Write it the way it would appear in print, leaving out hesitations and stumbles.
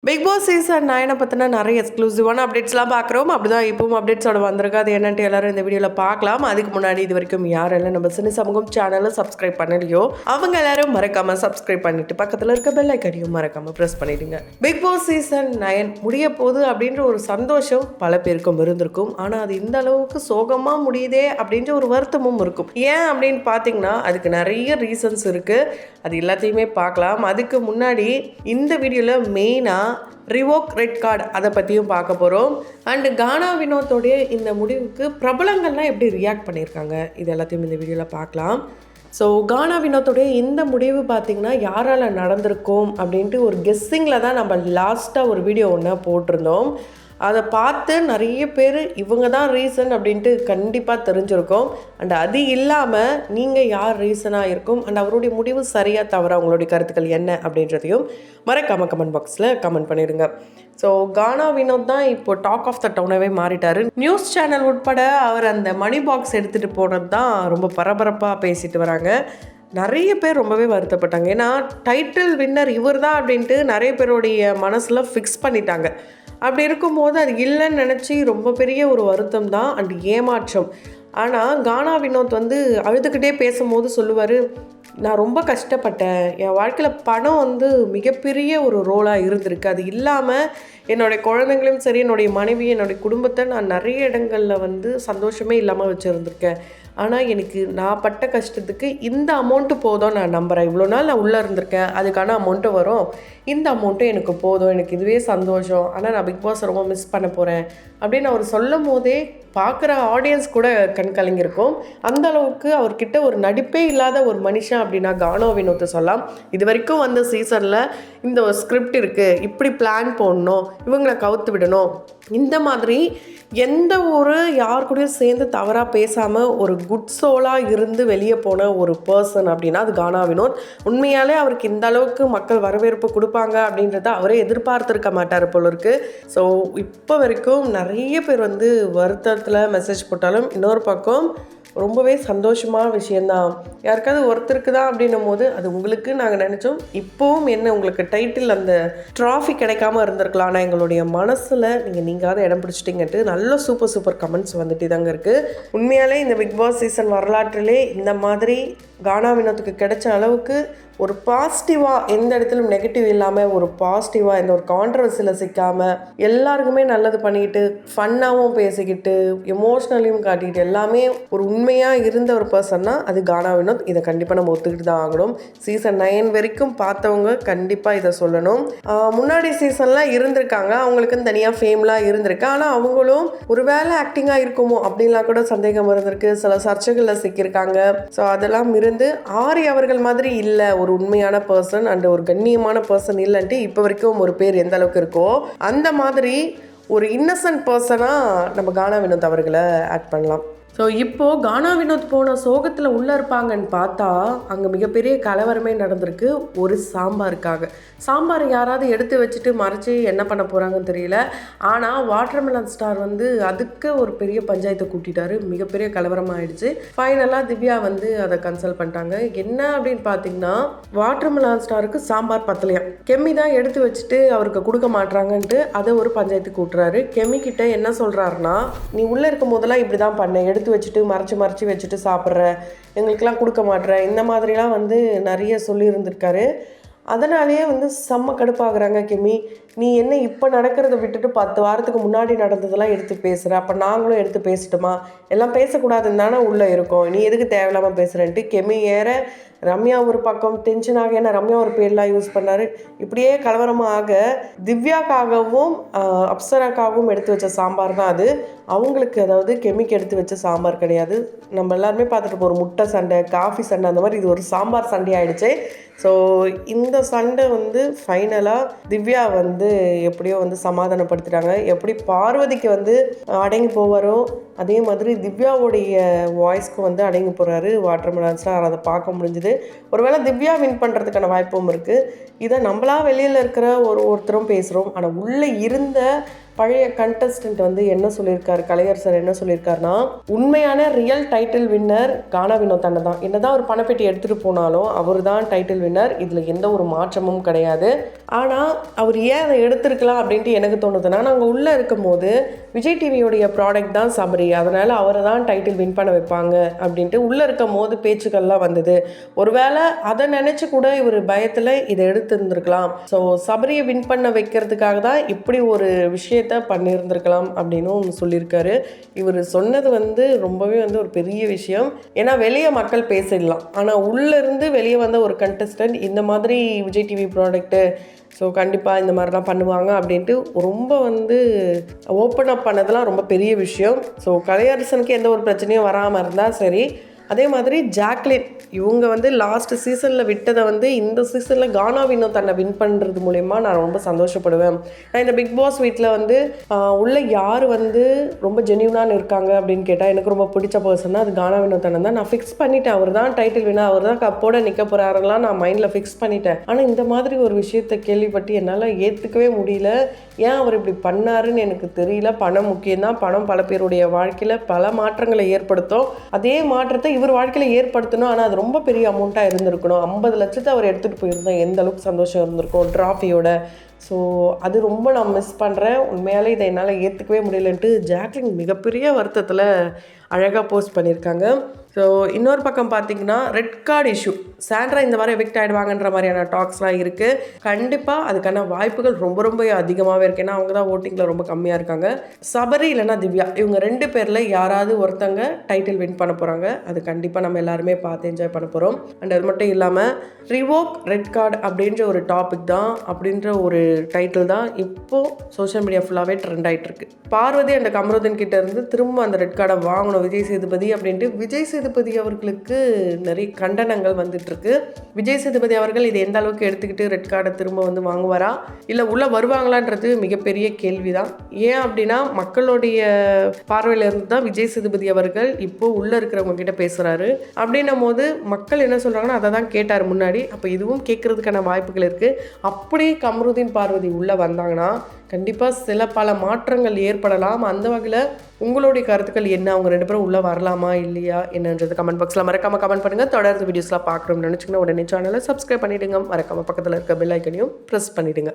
Big Boss season 9 பற்றின நிறைய எக்ஸ்க்ளூசிவான அப்டேட்ஸ்லாம் பார்க்குறோம். அப்படிதான் இப்பவும் அப்டேட்ஸோட வந்திருக்கு. அது என்னன்ட்டு எல்லாரும் இந்த வீடியோவில் பார்க்கலாம். அதுக்கு முன்னாடி இது வரைக்கும் யாரெல்லாம் நம்ம சினி சமூகம் சேனலை சப்ஸ்கிரைப் பண்ணலையோ அவங்க எல்லாரும் மறக்காமல் சப்ஸ்கிரைப் பண்ணிட்டு பக்கத்தில் இருக்க பெல் ஐக்கனையும் மறக்காமல் ப்ரெஸ் பண்ணிடுங்க. பிக் பாஸ் சீசன் 9 முடிய போகுது அப்படின்ற ஒரு சந்தோஷம் பல பேருக்கும் இருந்திருக்கும். ஆனால் அது இந்த அளவுக்கு சோகமாக முடியுதே அப்படின்ற ஒரு வருத்தமும் இருக்கும். ஏன் அப்படின்னு பார்த்தீங்கன்னா அதுக்கு நிறைய ரீசன்ஸ் இருக்குது. அது எல்லாத்தையுமே பார்க்கலாம். அதுக்கு முன்னாடி இந்த வீடியோவில் மெயினாக ரிவோக் ரெட் கார்டு அதை பற்றியும் பார்க்க போகிறோம். அண்டு கானா வினோத்தோடைய இந்த முடிவுக்கு பிரபலங்கள்லாம் எப்படி ரியாக்ட் பண்ணியிருக்காங்க இது எல்லாத்தையும் இந்த வீடியோவில் பார்க்கலாம். ஸோ கானா வினோத்தோடைய இந்த முடிவு பார்த்திங்கன்னா யாரால் நடந்திருக்கும் அப்படின்ட்டு ஒரு கெஸ்ஸிங்கில் தான் நம்ம லாஸ்ட்டாக ஒரு வீடியோ ஒன்று போட்டிருந்தோம். அதை பார்த்து நிறைய பேர் இவங்க தான் ரீசன் அப்படின்ட்டு கண்டிப்பாக தெரிஞ்சிருக்கும். அண்ட் அது இல்லாமல் நீங்கள் யார் ரீசனாக இருக்கும் அண்ட் அவருடைய முடிவு சரியாக தவிர உங்களுடைய கருத்துக்கள் என்ன அப்படின்றதையும் மறக்காம கமெண்ட் பாக்ஸில் கமெண்ட் பண்ணிடுங்க. ஸோ கானா வினோத் தான் இப்போ டாக் ஆஃப் த டவுனாகவே மாறிட்டார். நியூஸ் சேனல் உட்பட அவர் அந்த மணி பாக்ஸ் எடுத்துகிட்டு போனது தான் ரொம்ப பரபரப்பாக பேசிட்டு வராங்க. நிறைய பேர் ரொம்பவே வருத்தப்பட்டாங்க. ஏன்னா டைட்டில் வின்னர் இவர் தான் அப்படின்ட்டு நிறைய பேருடைய மனசில் ஃபிக்ஸ் பண்ணிட்டாங்க. அப்படி இருக்கும்போது அது இல்லைன்னு நினச்சி ரொம்ப பெரிய ஒரு வருத்தம் தான் அண்ட் ஏமாற்றம். ஆனால் கானா வினோத் வந்து அழுதுகிட்டே பேசும்போது சொல்லுவார், நான் ரொம்ப கஷ்டப்பட்டேன், என் வாழ்க்கையில் பணம் மிகப்பெரிய ஒரு ரோலாக இருந்திருக்கு. அது இல்லாமல் என்னுடைய குழந்தைங்களையும் சரி என்னுடைய மனைவி என்னுடைய குடும்பத்தை நான் நிறைய இடங்களில் சந்தோஷமே இல்லாமல் வச்சுருந்துருக்கேன். ஆனால் எனக்கு நான் பட்ட கஷ்டத்துக்கு இந்த அமௌண்ட்டு போதும் நான் நம்புகிறேன். இவ்வளோ நாள் நான் உள்ளே இருந்திருக்கேன், அதுக்கான அமௌண்ட்டு வரும், இந்த அமௌண்ட்டும் எனக்கு போதும், எனக்கு இதுவே சந்தோஷம். ஆனால் நான் பிக் பாஸ் ரொம்ப மிஸ் பண்ண போகிறேன் அப்படின்னு அவர் சொல்லும் போதே பார்க்குற ஆடியன்ஸ் கூட கண் கலங்கியிருக்கும். அந்த அளவுக்கு அவர்கிட்ட ஒரு நடிப்பே இல்லாத ஒரு மனுஷன் அப்படின்னா கானா வினோத்தை சொல்லலாம். இது வரைக்கும் வந்த சீசனில் இந்த ஒரு ஸ்கிரிப்ட் இருக்குது, இப்படி பிளான் போடணும், இவங்களை கவுத்து விடணும், இந்த மாதிரி எந்த ஒரு யார் கூடயும் சேர்ந்து தவறாக பேசாமல் ஒரு குட் சோலாக இருந்து வெளியே போன ஒரு பர்சன் அப்படின்னா அது கானா வினோத். உண்மையாலே அவருக்கு இந்த அளவுக்கு மக்கள் வரவேற்பு கொடுப்பாங்க அப்படின்றத அவரே எதிர்பார்த்துருக்க மாட்டார் போல இருக்கு. ஸோ இப்போ வரைக்கும் நிறைய பேர் வருத்தத்தில் மெசேஜ் போட்டாலும் இன்னொரு பக்கம் ரொம்பவே சந்தோஷமான விஷயந்தான். யாருக்காவது ஒருத்தருக்கு தான் அப்படின்னும் போது அது உங்களுக்கு நாங்கள் நினச்சோம் இப்போவும் என்ன உங்களுக்கு டைட்டில் அந்த ட்ராஃபி கிடைக்காம இருந்திருக்கலாம். ஆனால் எங்களுடைய மனசில் நீங்காத இடம் பிடிச்சிட்டிங்கன்ட்டு நல்ல சூப்பர் கமெண்ட்ஸ் வந்துட்டு தாங்க இருக்குது. உண்மையாலே இந்த பிக் பாஸ் சீசன் வரலாற்றிலே இந்த மாதிரி கானா வினோத்துக்கு கிடைச்ச அளவுக்கு ஒரு பாசிட்டிவாக எந்த இடத்துலையும் நெகட்டிவ் இல்லாமல் ஒரு பாசிட்டிவாக எந்த ஒரு கான்ட்ரவர்சியில் சிக்காமல் எல்லாருக்குமே நல்லது பண்ணிக்கிட்டு ஃபன்னாகவும் பேசிக்கிட்டு எமோஷ்னலையும் காட்டிக்கிட்டு எல்லாமே ஒரு உண்மையாக இருந்த ஒரு பர்சன்னா அது கானா வினோத். இதை கண்டிப்பாக நம்ம ஒத்துக்கிட்டு தான் ஆகணும். சீசன் 9 வரைக்கும் பார்த்தவங்க கண்டிப்பாக இதை சொல்லணும். முன்னாடி சீசன்லாம் இருந்திருக்காங்க, அவங்களுக்குன்னு தனியாக ஃபேம்லாம் இருந்திருக்கு. ஆனால் அவங்களும் ஒரு வேளை ஆக்டிங்காக இருக்குமோ அப்படின்லாம் கூட சந்தேகம் இருந்திருக்கு. சில சர்ச்சைகளில் சிக்கியிருக்காங்க. ஸோ அதெல்லாம் இருந்து ஆரி அவர்கள் மாதிரி இல்லை, ஒரு உண்மையான பர்சன் அண்ட் ஒரு கண்ணியமான பர்சன் இல்லைன்ட்டு இப்போ வரைக்கும் ஒரு பேர் எந்த அளவுக்கு இருக்கோ அந்த மாதிரி ஒரு இன்னசென்ட் பர்சனாக நம்ம கானா வினோத் அவர்களை ஆக்ட் பண்ணலாம். ஸோ இப்போது கானா வினோத் போன சோகத்தில் உள்ளே இருப்பாங்கன்னு பார்த்தா அங்கே மிகப்பெரிய கலவரமே நடந்திருக்கு ஒரு சாம்பாருக்காக. சாம்பார் யாராவது எடுத்து வச்சுட்டு மறைச்சி என்ன பண்ண போகிறாங்கன்னு தெரியல. ஆனால் வாட்டர்மெலன் ஸ்டார் அதுக்கு ஒரு பெரிய பஞ்சாயத்தை கூட்டிட்டாரு. மிகப்பெரிய கலவரம் ஆயிடுச்சு. ஃபைனலாக திவ்யா அதை கன்சல்ட் பண்ணிட்டாங்க. என்ன அப்படின்னு பார்த்தீங்கன்னா வாட்டர்மெலன் ஸ்டாருக்கு சாம்பார் பத்தலையா, கெம்மி தான் எடுத்து வச்சுட்டு அவருக்கு கொடுக்க மாட்டாங்கன்ட்டு அதை ஒரு பஞ்சாயத்து கூட்டுறாரு. கெம்மி கிட்ட என்ன சொல்கிறாருன்னா, நீ உள்ளே இருக்கும் போதெல்லாம் இப்படி தான் பண்ண, எடுத்து வச்சுட்டு மறைச்சி வச்சுட்டு சாப்பிட்ற, எங்களுக்கெல்லாம் கொடுக்க மாட்ற, இந்த மாதிரிலாம் நிறைய சொல்லியிருந்திருக்காரு. அதனாலேயே செம்ம கடுப்பாகிறாங்க கெமி. நீ என்ன இப்போ நடக்கிறத விட்டுட்டு 10 வாரத்துக்கு முன்னாடி நடந்ததெல்லாம் எடுத்து பேசுகிற, அப்போ நாங்களும் எடுத்து பேசிட்டோமா, எல்லாம் பேசக்கூடாதுன்னு தானே உள்ளே இருக்கோம், நீ எதுக்கு தேவையில்லாமல் பேசுகிறேன்ட்டு கெமி ஏற ரம்யா ஒரு பக்கம் டென்ஷனாக, ஏன்னா ரம்யா ஒரு பேர்லாம் யூஸ் பண்ணார். இப்படியே கலவரமாக திவ்யாக்காகவும் அப்சராக்காகவும் எடுத்து வச்ச சாம்பார் தான் அது. அவங்களுக்கு அதாவது கெமிக்கு எடுத்து வச்ச சாம்பார் கிடையாது. நம்ம எல்லாருமே பார்த்துட்டு ஒரு முட்டை சண்டை, காஃபி சண்டை, அந்த மாதிரி இது ஒரு சாம்பார் சண்டை ஆகிடுச்சு. ஸோ இந்த சண்டை ஃபைனலாக திவ்யா எப்படியோ சமாதானப்படுத்திட்டாங்க. எப்படி பார்வதிக்கு அடங்கி போவாரோ அதே மாதிரி திவ்யாவுடைய வாய்ஸ்க்கு அடங்கி போகிறாரு வாட்டர்மெலன் ஸ்டார். அதை பார்க்க முடிஞ்சுது. முடிஞ்சுது. ஒருவேளை திவ்யா வின் பண்ணுறதுக்கான வாய்ப்பும் இருக்குது. இதை நம்மளா வெளியில் இருக்கிற ஒருத்தரும் பேசுகிறோம். ஆனால் உள்ளே இருந்த பழைய கண்டஸ்டன்ட் வந்து என்ன சொல்லியிருக்காரு, கலைஞர் சார் என்ன சொல்லியிருக்காருன்னா, உண்மையான ரியல் டைட்டில் வின்னர் கானா வினோத் அண்ணன் தான். என்னதான் ஒரு பணப்பெட்டி எடுத்துகிட்டு போனாலும் அவர் தான் டைட்டில் வின்னர். இதில் எந்த ஒரு மாற்றமும் கிடையாது. ஆனால் அவர் ஏன் அதை எடுத்திருக்கலாம் அப்படின்ட்டு எனக்கு தோணுதுன்னா, நாங்கள் உள்ளே இருக்கும் போது விஜய் டிவியோடைய ப்ராடக்ட் தான் சபரி, அதனால் அவரை தான் டைட்டில் வின் பண்ண வைப்பாங்க அப்படின்ட்டு உள்ளே இருக்கும் போது பேச்சுக்கள்லாம் வந்தது. ஒருவேளை அதை நினச்சி கூட இவர் பயத்தில் இதை எடுத்துருந்துருக்கலாம். ஸோ சபரியை வின் பண்ண வைக்கிறதுக்காக தான் இப்படி ஒரு விஷயத்தை பண்ணியிருந்திருக்கலாம் அப்படின்னு சொல்லியிருக்காரு. இவர் சொன்னது வந்து ரொம்பவே வந்து ஒரு பெரிய விஷயம். ஏன்னா வெளியே மக்கள் பேசிடலாம், ஆனால் உள்ளேருந்து வெளியே வந்த ஒரு கண்டஸ்டன்ட் இந்த மாதிரி விஜய் டிவி ப்ராடக்ட்டு ஸோ கண்டிப்பாக இந்த மாதிரிலாம் பண்ணுவாங்க அப்படின்ட்டு ரொம்ப வந்து ஓப்பன் அப் பண்ணதெல்லாம் ரொம்ப பெரிய விஷயம். ஸோ கலையரசனுக்கு எந்த ஒரு பிரச்சனையும் வராமல் இருந்தால் சரி. அதே மாதிரி ஜாக்லின் இவங்க வந்து லாஸ்ட் சீசனில் விட்டதை வந்து இந்த சீசனில் கானா வினோத் அண்ணன் வின் பண்ணுறது மூலயமா நான் ரொம்ப சந்தோஷப்படுவேன். நான் இந்த பிக் பாஸ் வீட்டில் வந்து உள்ள யார் வந்து ரொம்ப ஜென்யூனாக இருக்காங்க அப்படின்னு கேட்டால் எனக்கு ரொம்ப பிடிச்ச பர்சன்னா அது கானா வினோத் அண்ணன் தான். நான் ஃபிக்ஸ் பண்ணிட்டேன், அவர் தான் டைட்டில் வினர், அவர் தான் கப்போட நிற்க போகிறாருலாம் நான் மைண்டில் ஃபிக்ஸ் பண்ணிட்டேன். ஆனால் இந்த மாதிரி ஒரு விஷயத்தை கேள்விப்பட்டு என்னால் ஏற்றுக்கவே முடியல. ஏன் அவர் இப்படி பண்ணாருன்னு எனக்கு தெரியல. பணம் முக்கியம்தான். பணம் பல பேருடைய வாழ்க்கையில் பல மாற்றங்களை ஏற்படுத்தும். அதே மாற்றத்தை இவர் வாழ்க்கையில் ஏற்படுத்தணும். ஆனால் அது ரொம்ப பெரிய அமௌண்ட்டாக இருந்திருக்கணும். 50 லட்சத்தை அவர் எடுத்துகிட்டு போயிருந்தோம், எந்த அளவுக்கு சந்தோஷம் இருந்திருக்கும் ட்ராஃபியோட. ஸோ அது ரொம்ப நான் மிஸ் பண்ணுறேன். உண்மையாலே இதை என்னால் ஏற்றுக்கவே முடியலன்ட்டு ஜாக்லின் மிகப்பெரிய வருத்தத்தில் அழகாக போஸ்ட் பண்ணியிருக்காங்க. ஸோ இன்னொரு பக்கம் பார்த்தீங்கன்னா ரெட் கார்டு இஷ்யூ, சாண்ட்ரா இந்த மாதிரி எவிக்ட் ஆகிடுவாங்கன்ற மாதிரியான டாக்ஸ்லாம் இருக்குது. கண்டிப்பாக அதுக்கான வாய்ப்புகள் ரொம்ப ரொம்ப அதிகமாகவே இருக்குது. ஏன்னா அவங்க தான் ஓட்டிங்கில் ரொம்ப கம்மியாக இருக்காங்க. சபரி இல்லைனா திவ்யா இவங்க 2 பேரில் யாராவது ஒருத்தங்க டைட்டில் வின் பண்ண போகிறாங்க. அது கண்டிப்பாக நம்ம எல்லாருமே பார்த்து என்ஜாய் பண்ண போகிறோம். அண்ட் அது மட்டும் இல்லாமல் ரிவோக் ரெட் கார்டு அப்படின்ற ஒரு டாபிக் தான், அப்படின்ற ஒரு டைட்டில் தான் இப்போது சோஷியல் மீடியா ஃபுல்லாகவே ட்ரெண்ட் ஆகிட்டு இருக்கு. பார்வதி அண்ட் கமருதன் கிட்ட இருந்து திரும்ப அந்த ரெட் கார்டை வாங்கணும் விஜய் சேதுபதி அப்படின்ட்டு விஜய் சேதுபதி அவர்களுக்கு நிறைய கண்டனங்கள் வந்துட்டுருக்கு. விஜய் சேதுபதி அவர்கள் இதை எந்த அளவுக்கு எடுத்துக்கிட்டு ரெட் கார்டை திரும்ப வந்து வாங்குவாரா இல்லை உள்ளே வருவாங்களான்றது மிகப்பெரிய கேள்வி தான். ஏன் அப்படின்னா மக்களுடைய பார்வையில் இருந்து தான் விஜய் சேதுபதி அவர்கள் இப்போது உள்ளே இருக்கிறவங்க கிட்ட பேசுகிறாரு. அப்படின்னும் போது மக்கள் என்ன சொல்கிறாங்கன்னா அதை தான் கேட்டார் முன்னாடி. அப்போ இதுவும் கேட்குறதுக்கான வாய்ப்புகள் இருக்குது. அப்படி கமருதீன் பார்வதி உள்ளே வந்தாங்கன்னா கண்டிப்பாக பல மாற்றங்கள் ஏற்படலாம். அந்த வகையில் உங்களுடைய கருத்துக்கள் என்ன? அவங்க 2 பேரும் உள்ளே வரலாமா இல்லையா என்னன்றது கமெண்ட் பாக்ஸில் மறக்காமல் கமெண்ட் பண்ணுங்கள். தொடர்ந்து வீடியோஸ்லாம் பார்க்குறோம்னு நினச்சிங்கன்னா உடனே சேனலை சப்ஸ்கிரைப் பண்ணிவிடுங்க. மறக்காமல் பக்கத்தில் இருக்க பெல் ஐக்கனையும் ப்ரெஸ் பண்ணிவிடுங்க.